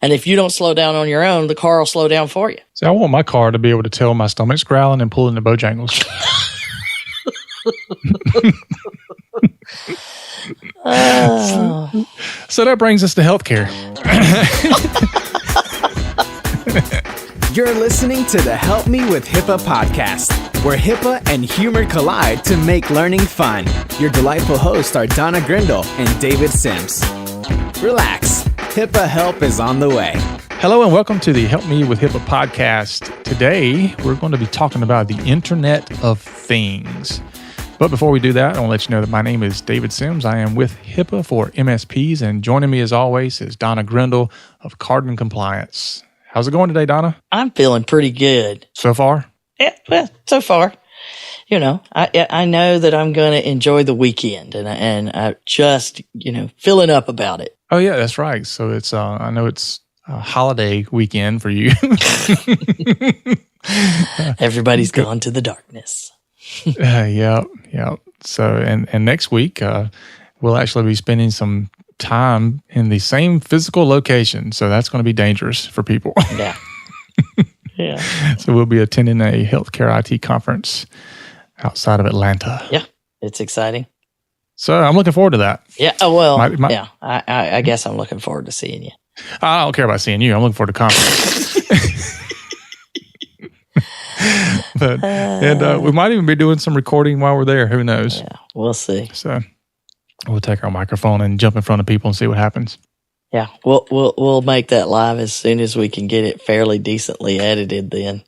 And if you don't slow down on your own, the car will slow down for you. See, I want my car to be able to tell my stomach's growling and pulling the Bojangles. So that brings us to healthcare. You're listening to the Help Me with HIPAA podcast, where HIPAA and humor collide to make learning fun. Your delightful hosts are Donna Grindle and David Sims. Relax, HIPAA help is on the way. Hello and welcome to the Help Me with HIPAA podcast. Today, we're going to be talking about the Internet of Things. But before we do that, I want to let you know that my name is David Sims. I am with HIPAA for MSPs, and joining me as always is Donna Grindle of Cardin Compliance. How's it going today, Donna? I'm feeling pretty good. So far? Yeah, well, so far. You know, I know that I'm going to enjoy the weekend, and I just, filling up about it. Oh, yeah, that's right. So it's, I know it's a holiday weekend for you. Everybody's gone to the darkness. Yeah. So, and next week, we'll actually be spending some time in the same physical location. So that's going to be dangerous for people. Yeah. Yeah. So we'll be attending a healthcare IT conference outside of Atlanta. Yeah. It's exciting. So I'm looking forward to that. Yeah. Oh, well, yeah. I guess I'm looking forward to seeing you. I don't care about seeing you. I'm looking forward to conference. But we might even be doing some recording while we're there. Who knows? Yeah, we'll see. So we'll take our microphone and jump in front of people and see what happens. Yeah, we'll make that live as soon as we can get it fairly decently edited. Then.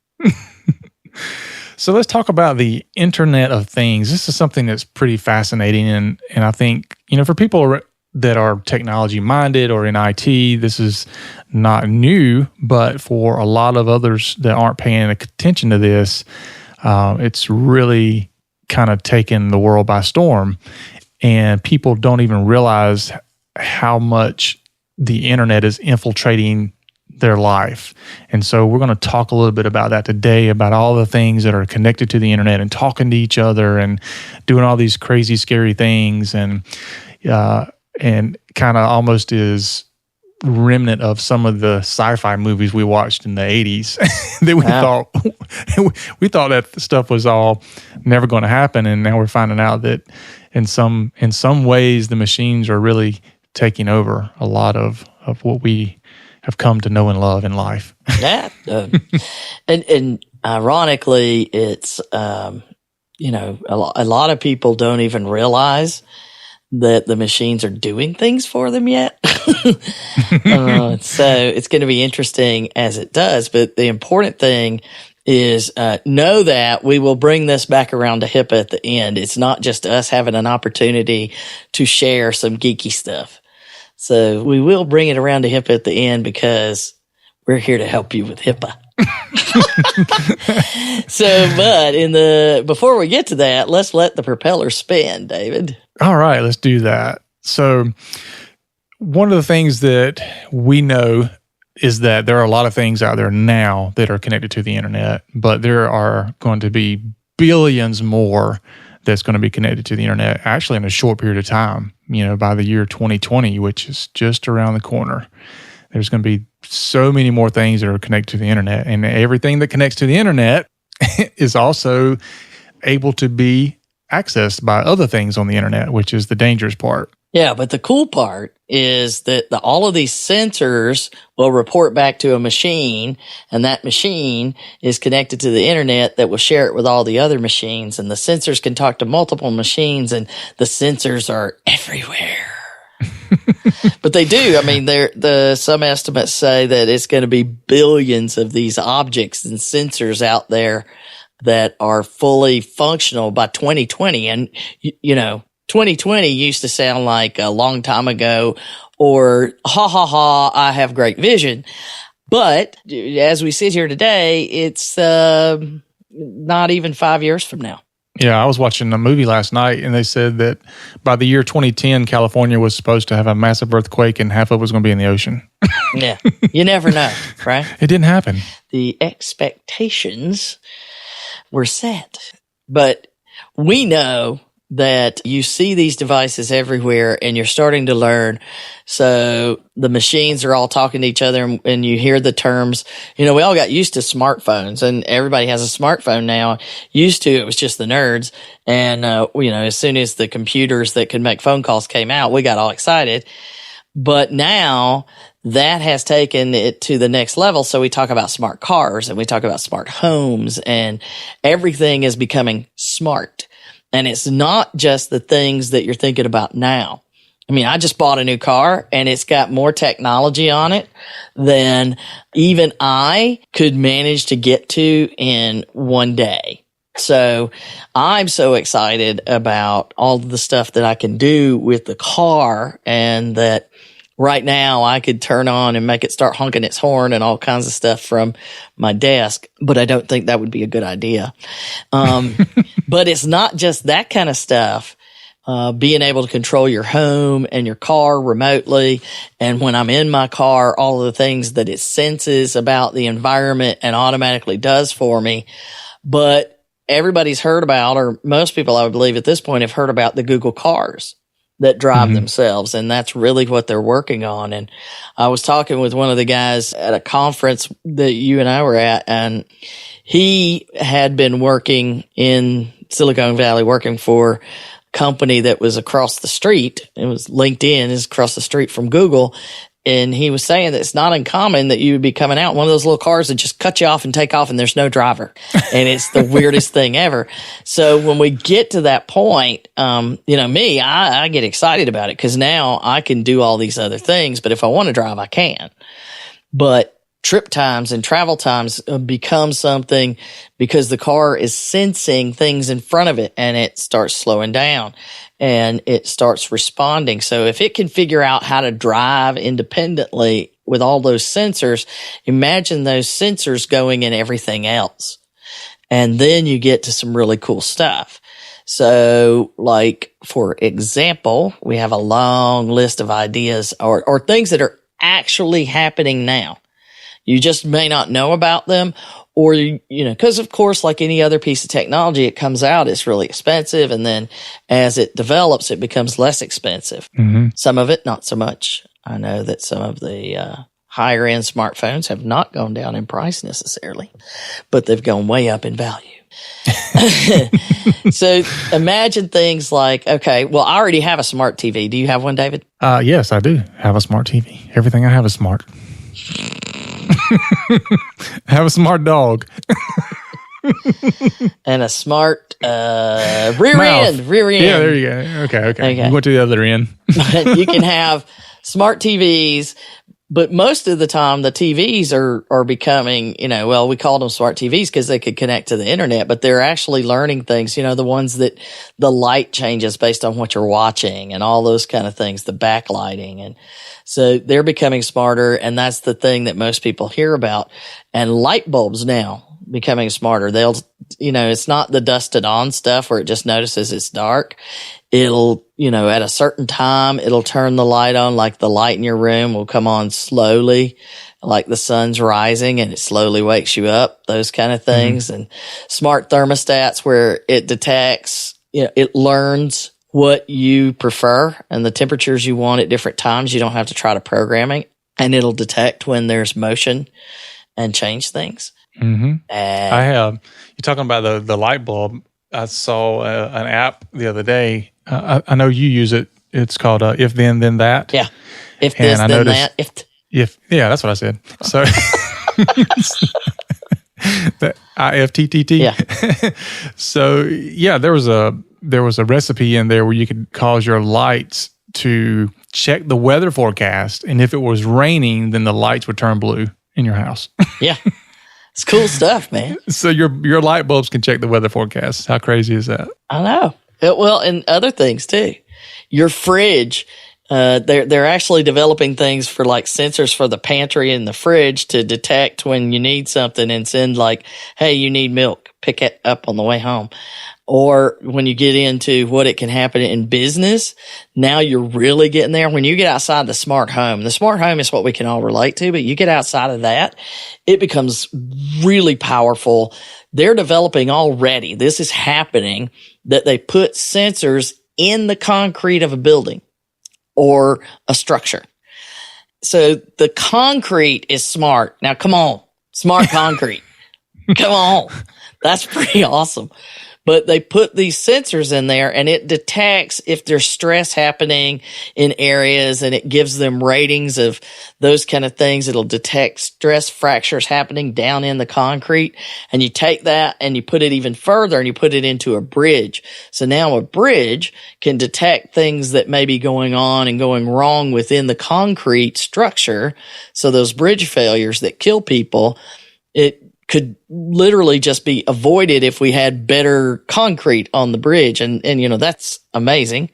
So let's talk about the Internet of Things. This is something that's pretty fascinating, and I think for people that are technology minded or in IT, this is not new, but for a lot of others that aren't paying attention to this, it's really kind of taken the world by storm. And people don't even realize how much the internet is infiltrating their life. And so we're going to talk a little bit about that today, about all the things that are connected to the internet and talking to each other and doing all these crazy, scary things. And kind of almost is remnant of some of the sci-fi movies we watched in the 80s that we thought that stuff was all never going to happen, and now we're finding out that in some ways the machines are really taking over a lot of what we have come to know and love in life. Yeah, and ironically, it's a lot of people don't even realize that the machines are doing things for them yet. So it's going to be interesting as it does. But the important thing is know that we will bring this back around to HIPAA at the end. It's not just us having an opportunity to share some geeky stuff. So we will bring it around to HIPAA at the end because we're here to help you with HIPAA. But before we get to that, let's let the propeller spin, David. All right, let's do that. So one of the things that we know is that there are a lot of things out there now that are connected to the internet, but there are going to be billions more that's going to be connected to the internet actually in a short period of time, by the year 2020, which is just around the corner. There's going to be so many more things that are connected to the internet, and everything that connects to the internet is also able to be accessed by other things on the internet, which is the dangerous part. Yeah, but the cool part is that all of these sensors will report back to a machine, and that machine is connected to the internet that will share it with all the other machines, and the sensors can talk to multiple machines, and the sensors are everywhere. But they do. I mean, some estimates say that it's going to be billions of these objects and sensors out there that are fully functional by 2020. And, 2020 used to sound like a long time ago, or I have great vision. But as we sit here today, it's not even 5 years from now. Yeah, I was watching a movie last night, and they said that by the year 2010, California was supposed to have a massive earthquake, and half of it was going to be in the ocean. Yeah, you never know, right? It didn't happen. The expectations were set. But we know that you see these devices everywhere and you're starting to learn. So the machines are all talking to each other and you hear the terms. We all got used to smartphones and everybody has a smartphone now. Used to, it was just the nerds. And, as soon as the computers that could make phone calls came out, we got all excited. But now that has taken it to the next level. So we talk about smart cars and we talk about smart homes and everything is becoming smart. And it's not just the things that you're thinking about now. I just bought a new car and it's got more technology on it than even I could manage to get to in one day. So I'm so excited about all of the stuff that I can do with the car, and that right now I could turn on and make it start honking its horn and all kinds of stuff from my desk, but I don't think that would be a good idea. But it's not just that kind of stuff. Being able to control your home and your car remotely. And when I'm in my car, all of the things that it senses about the environment and automatically does for me. But everybody's heard about, or most people I would believe at this point have heard about, the Google cars that drive themselves. And that's really what they're working on. And I was talking with one of the guys at a conference that you and I were at, and he had been working in Silicon Valley, working for company that was across the street. It was LinkedIn, is across the street from Google. And he was saying that it's not uncommon that you would be coming out in one of those little cars that just cut you off and take off and there's no driver. And it's the weirdest thing ever. So when we get to that point, me, I get excited about it because now I can do all these other things. But if I want to drive, I can. But trip times and travel times become something because the car is sensing things in front of it and it starts slowing down and it starts responding. So if it can figure out how to drive independently with all those sensors, imagine those sensors going in everything else. And then you get to some really cool stuff. So like, for example, we have a long list of ideas or things that are actually happening now. You just may not know about them, or, because of course, like any other piece of technology, it comes out, it's really expensive. And then as it develops, it becomes less expensive. Mm-hmm. Some of it, not so much. I know that some of the higher end smartphones have not gone down in price necessarily, but they've gone way up in value. So imagine things like, okay, well, I already have a smart TV. Do you have one, David? Yes, I do have a smart TV. Everything I have is smart. I have a smart dog. And a smart rear end. Yeah, there you go. Okay. You went to the other end. You can have smart TVs, but most of the time the TVs are becoming, we call them smart TVs because they could connect to the internet, but they're actually learning things, the ones that the light changes based on what you're watching and all those kind of things, the backlighting. And so they're becoming smarter, and that's the thing that most people hear about. And light bulbs now becoming smarter. They'll, it's not the dusted on stuff where it just notices it's dark. It'll, at a certain time, it'll turn the light on, like the light in your room will come on slowly, like the sun's rising and it slowly wakes you up, those kind of things. Mm-hmm. And smart thermostats where it detects, it learns what you prefer and the temperatures you want at different times. You don't have to try to program it, and it'll detect when there's motion and change things. Mm-hmm. I have. You're talking about the light bulb. I saw an app the other day. I know you use it. It's called If Then Then That. Yeah. If this, then that. If that's what I said. So the IFTTT. Yeah. So yeah, there was a recipe in there where you could cause your lights to check the weather forecast, and if it was raining, then the lights would turn blue in your house. Yeah. It's cool stuff, man. So your light bulbs can check the weather forecast. How crazy is that? I know. Well, and other things too. Your fridge They're actually developing things for like sensors for the pantry and the fridge to detect when you need something and send like, hey, you need milk, pick it up on the way home. Or when you get into what it can happen in business, now you're really getting there. When you get outside the smart home is what we can all relate to, but you get outside of that, it becomes really powerful. They're developing already. This is happening, that they put sensors in the concrete of a building or a structure. So the concrete is smart. Now, come on, smart concrete. Come on. That's pretty awesome. But they put these sensors in there and it detects if there's stress happening in areas, and it gives them ratings of those kind of things. It'll detect stress fractures happening down in the concrete. And you take that and you put it even further and you put it into a bridge. So now a bridge can detect things that may be going on and going wrong within the concrete structure. So those bridge failures that kill people, it could literally just be avoided if we had better concrete on the bridge. And you know, that's amazing.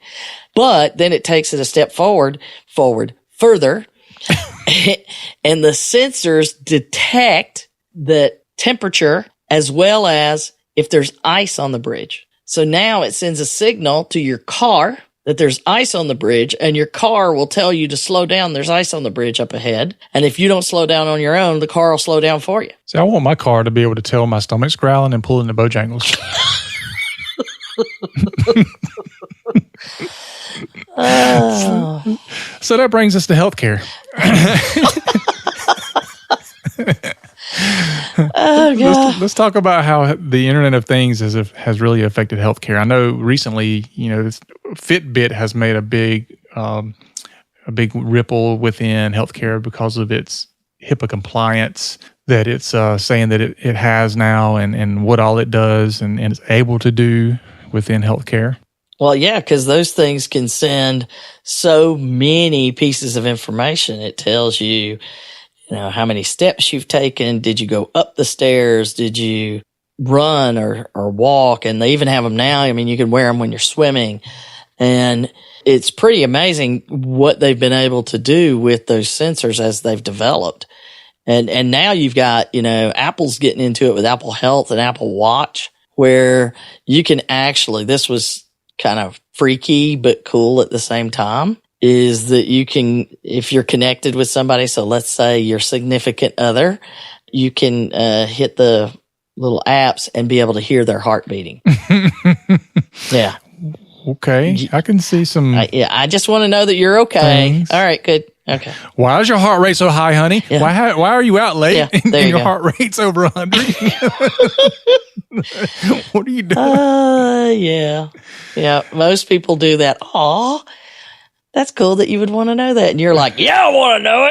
But then it takes it a step further, and the sensors detect the temperature as well as if there's ice on the bridge. So now it sends a signal to your car that there's ice on the bridge, and your car will tell you to slow down. There's ice on the bridge up ahead. And if you don't slow down on your own, the car will slow down for you. See, I want my car to be able to tell my stomach's growling and pulling the Bojangles. So that brings us to healthcare. Oh, God. Let's talk about how the Internet of Things has really affected healthcare. I know recently, you know, Fitbit has made a big ripple within healthcare because of its HIPAA compliance that it's saying that it has now, and what all it does and is able to do within healthcare. Well, yeah, because those things can send so many pieces of information. It tells you, you know, how many steps you've taken. Did you go up the stairs? Did you run or walk? And they even have them now. I mean, you can wear them when you're swimming. And it's pretty amazing what they've been able to do with those sensors as they've developed. And now you've got, you know, Apple's getting into it with Apple Health and Apple Watch, where you can actually, this was kind of freaky but cool at the same time, is that you can, if you're connected with somebody, so let's say your significant other, you can hit the little apps and be able to hear their heart beating. Yeah. Okay. I can see some. I just want to know that you're okay. Things. All right, good. Okay. Why is your heart rate so high, honey? Yeah. Why are you out late and your go. heart rate's over 100? What are you doing? Yeah. Yeah. Most people do that. Aw, that's cool that you would want to know that. And you're like, yeah, I want to know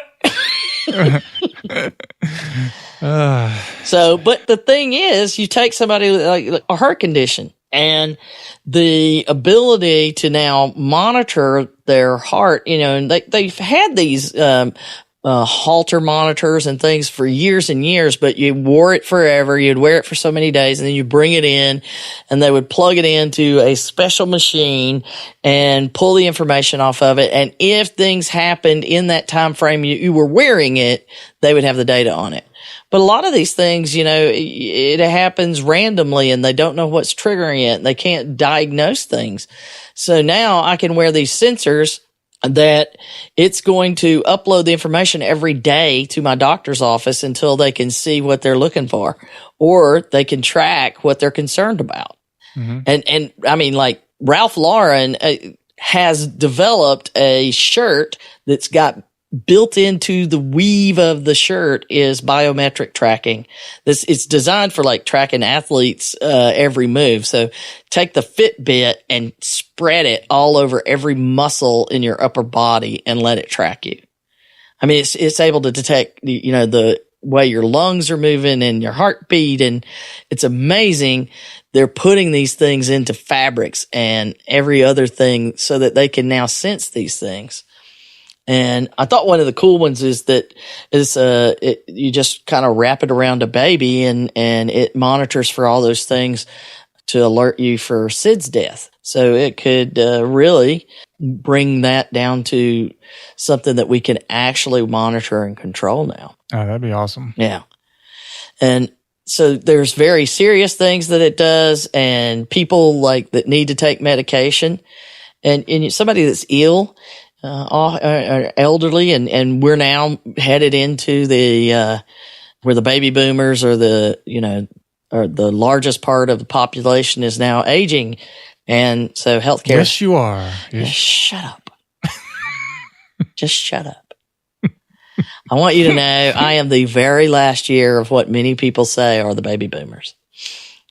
it. So, but the thing is, you take somebody with like a heart condition, and the ability to now monitor their heart, you know, and they've had these Holter monitors and things for years and years, but you wore it forever. You'd wear it for so many days, and then you bring it in, and they would plug it into a special machine and pull the information off of it. And if things happened in that time frame you were wearing it, they would have the data on it. But a lot of these things, you know, it happens randomly and they don't know what's triggering it. And they can't diagnose things. So now I can wear these sensors that it's going to upload the information every day to my doctor's office until they can see what they're looking for, or they can track what they're concerned about. Mm-hmm. And I mean, like Ralph Lauren has developed a shirt that's got built into the weave of the shirt is biometric tracking. It's designed for like tracking athletes, every move. So take the Fitbit and spread it all over every muscle in your upper body and let it track you. I mean, it's able to detect, you know, the way your lungs are moving and your heartbeat. And it's amazing. They're putting these things into fabrics and every other thing so that they can now sense these things. And I thought one of the cool ones is that you just kind of wrap it around a baby and it monitors for all those things to alert you for SIDS death. So it could really bring that down to something that we can actually monitor and control now. Oh, that'd be awesome. Yeah. And so there's very serious things that it does, and people like that need to take medication, and somebody that's ill, elderly, and we're now headed into the where the baby boomers are the largest part of the population is now aging, and so healthcare. Yes, you are. Yes. Shut up. Just shut up. I want you to know I am the very last year of what many people say are the baby boomers.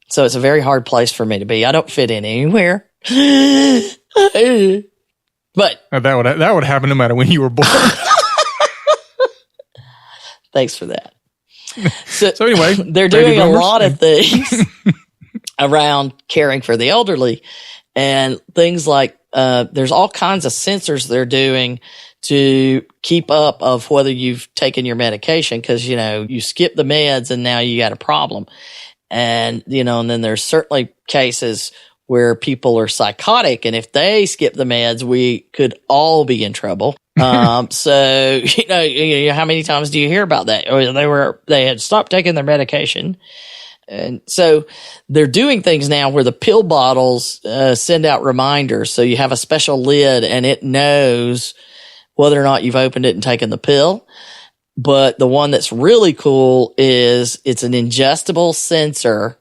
So it's a very hard place for me to be. I don't fit in anywhere. But that would happen no matter when you were born. Thanks for that. So anyway, they're doing a lot of things around caring for the elderly, and things like there's all kinds of sensors they're doing to keep up of whether you've taken your medication, because you skip the meds and now you got a problem. And and then there's certainly cases where people are psychotic, and if they skip the meds, we could all be in trouble. So how many times do you hear about that? Or they had stopped taking their medication. And so they're doing things now where the pill bottles send out reminders. So you have a special lid and it knows whether or not you've opened it and taken the pill. But the one that's really cool is it's an ingestible sensor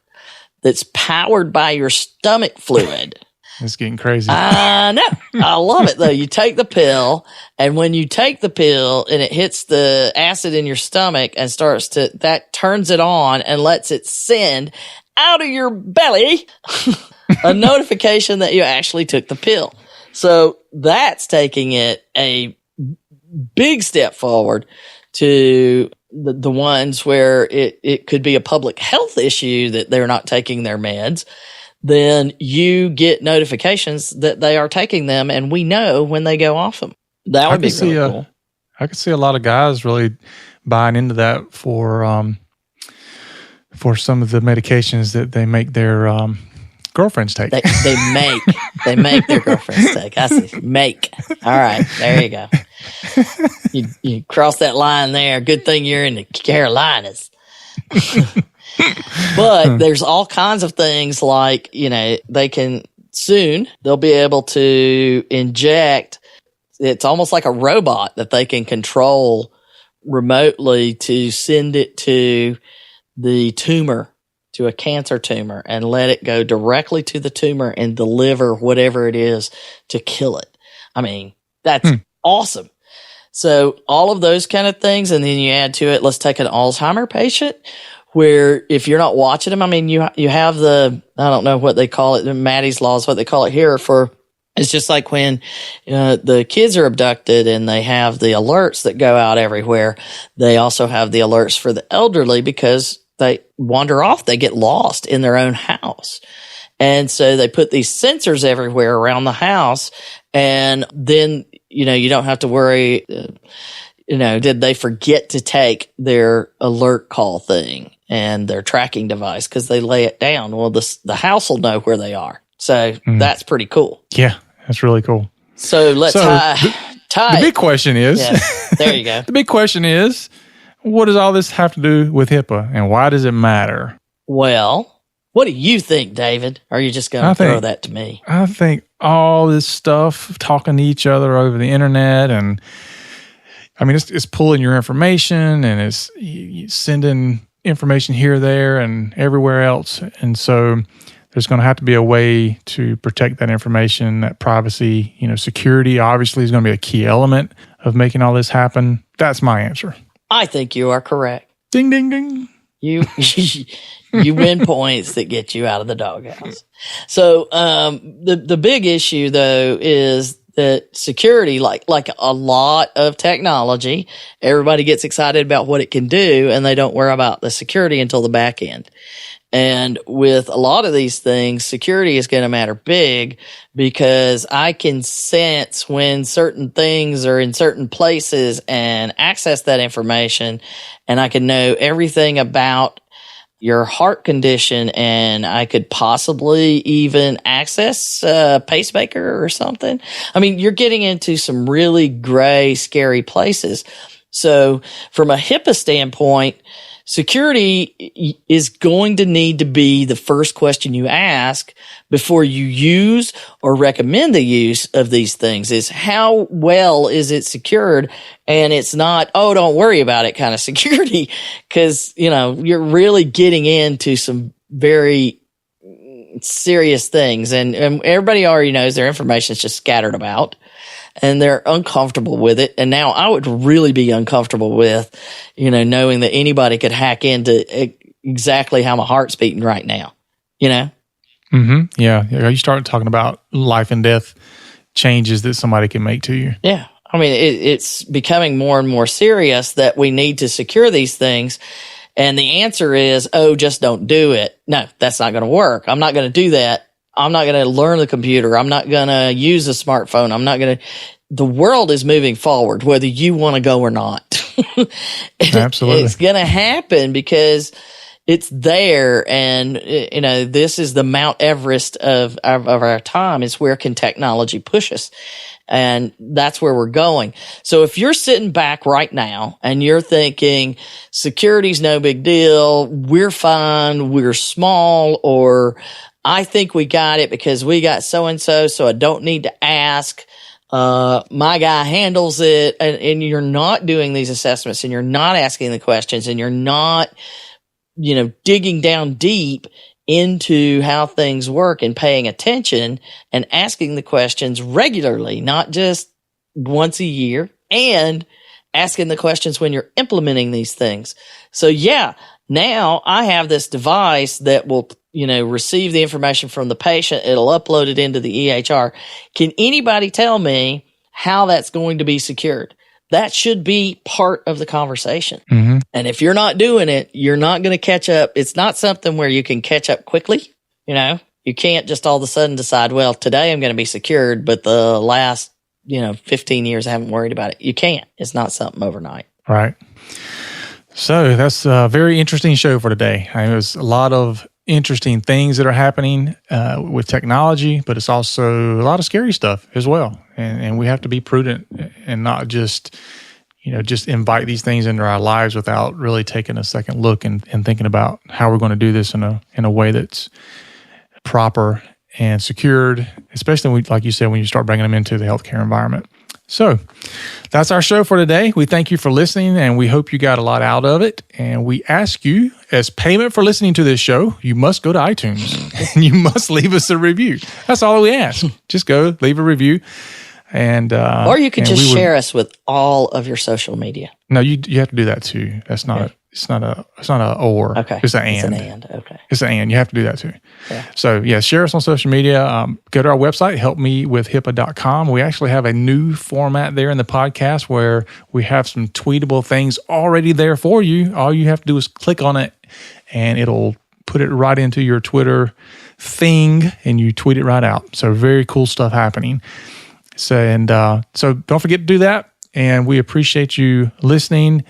that's powered by your stomach fluid. It's getting crazy. I know. I love it, though. You take the pill, and when you take the pill and it hits the acid in your stomach and that turns it on and lets it send out of your belly a notification that you actually took the pill. So that's taking it a big step forward to the ones where it could be a public health issue that they're not taking their meds. Then you get notifications that they are taking them, and we know when they go off them. That would be really cool. I could see a lot of guys really buying into that for some of the medications that they make their girlfriends take. They make their girlfriends take. I see. Make. All right, there you go. You cross that line there. Good thing you're in the Carolinas. But there's all kinds of things like, they'll be able to inject. It's almost like a robot that they can control remotely to send it to the tumor, to a cancer tumor, and let it go directly to the tumor and deliver whatever it is to kill it. I mean, that's awesome. So all of those kind of things. And then you add to it, let's take an Alzheimer patient, where if you're not watching them, I mean, you have I don't know what they call it, Maddie's Law is what they call it here it's just like when the kids are abducted and they have the alerts that go out everywhere. They also have the alerts for the elderly because they wander off, they get lost in their own house. And so they put these sensors everywhere around the house, and then, you don't have to worry, did they forget to take their alert call thing and their tracking device because they lay it down? Well, the house will know where they are. So that's pretty cool. Yeah, that's really cool. So let's tie. The big question is, there you go. The big question is, what does all this have to do with HIPAA, and why does it matter? Well, what do you think, David? Or are you just going to throw that to me? I think all this stuff, talking to each other over the internet, and I mean, it's pulling your information, and it's sending information here, there, and everywhere else. And so there's going to have to be a way to protect that information, that privacy. Security obviously is going to be a key element of making all this happen. That's my answer. I think you are correct. Ding, ding, ding. You win points that get you out of the doghouse. So the big issue, though, is that security, like a lot of technology, everybody gets excited about what it can do, and they don't worry about the security until the back end. And with a lot of these things, security is going to matter big, because I can sense when certain things are in certain places and access that information, and I can know everything about your heart condition, and I could possibly even access a pacemaker or something. I mean, you're getting into some really gray, scary places. So from a HIPAA standpoint, security is going to need to be the first question you ask before you use or recommend the use of these things, is how well is it secured? And it's not, oh, don't worry about it kind of security, because, you're really getting into some very serious things. And everybody already knows their information is just scattered about, and they're uncomfortable with it. And now I would really be uncomfortable with, knowing that anybody could hack into exactly how my heart's beating right now, Mm-hmm. Yeah. You start talking about life and death changes that somebody can make to you. Yeah. I mean, it's becoming more and more serious that we need to secure these things. And the answer is, oh, just don't do it. No, that's not going to work. I'm not going to do that. I'm not going to learn the computer. I'm not going to use a smartphone. I'm not going to. The world is moving forward, whether you want to go or not. Absolutely. It's going to happen because it's there. And, this is the Mount Everest of our time. It's where can technology push us? And that's where we're going. So if you're sitting back right now and you're thinking security's no big deal, we're fine, we're small, or I think we got it because we got so-and-so, so I don't need to ask. My guy handles it, and you're not doing these assessments, and you're not asking the questions, and you're not, digging down deep into how things work and paying attention and asking the questions regularly, not just once a year, and asking the questions when you're implementing these things. So yeah, now I have this device that will, receive the information from the patient. It'll upload it into the EHR. Can anybody tell me how that's going to be secured? That should be part of the conversation. Mm-hmm. And if you're not doing it, you're not going to catch up. It's not something where you can catch up quickly. You can't just all of a sudden decide, well, today I'm going to be secured, but the last, 15 years I haven't worried about it. You can't. It's not something overnight. Right. So that's a very interesting show for today. There's a lot of interesting things that are happening with technology, but it's also a lot of scary stuff as well. And we have to be prudent and not just, just invite these things into our lives without really taking a second look and thinking about how we're going to do this in a way that's proper and secured, especially like you said, when you start bringing them into the healthcare environment. So that's our show for today. We thank you for listening, and we hope you got a lot out of it. And we ask you, as payment for listening to this show, you must go to iTunes and you must leave us a review. That's all we ask. Just go leave a review. And or you could just share us with all of your social media. No, you have to do that too. That's not okay. It's not a or. Okay. It's an and. It's an and. Okay. It's an and. You have to do that too. Yeah. So share us on social media. Go to our website, helpmewithhipaa.com. We actually have a new format there in the podcast where we have some tweetable things already there for you. All you have to do is click on it, and it'll put it right into your Twitter thing, and you tweet it right out. So very cool stuff happening. So don't forget to do that. And we appreciate you listening.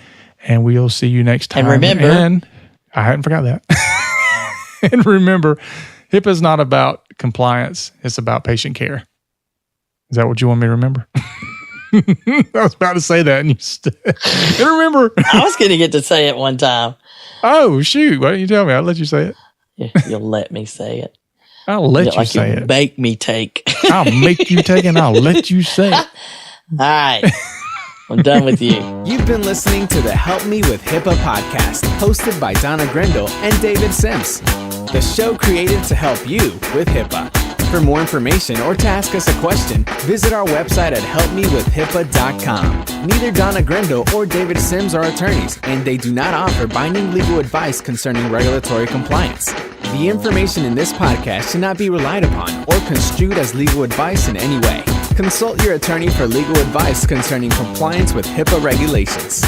And we'll see you next time. And remember, I hadn't forgot that. And remember, HIPAA is not about compliance. It's about patient care. Is that what you want me to remember? I was about to say that, and you and remember. I was going to get to say it one time. Oh, shoot. Why don't you tell me? I'll let you say it. You'll let me say it. I'll let you say it. Make me take. I'll make you take, and I'll let you say it. All right. I'm done with you. You've been listening to the Help Me with HIPAA podcast, hosted by Donna Grindle and David Sims. The show created to help you with HIPAA. For more information or to ask us a question, visit our website at helpmewithhipaa.com. Neither Donna Grindle or David Sims are attorneys, and they do not offer binding legal advice concerning regulatory compliance. The information in this podcast should not be relied upon or construed as legal advice in any way. Consult your attorney for legal advice concerning compliance with HIPAA regulations.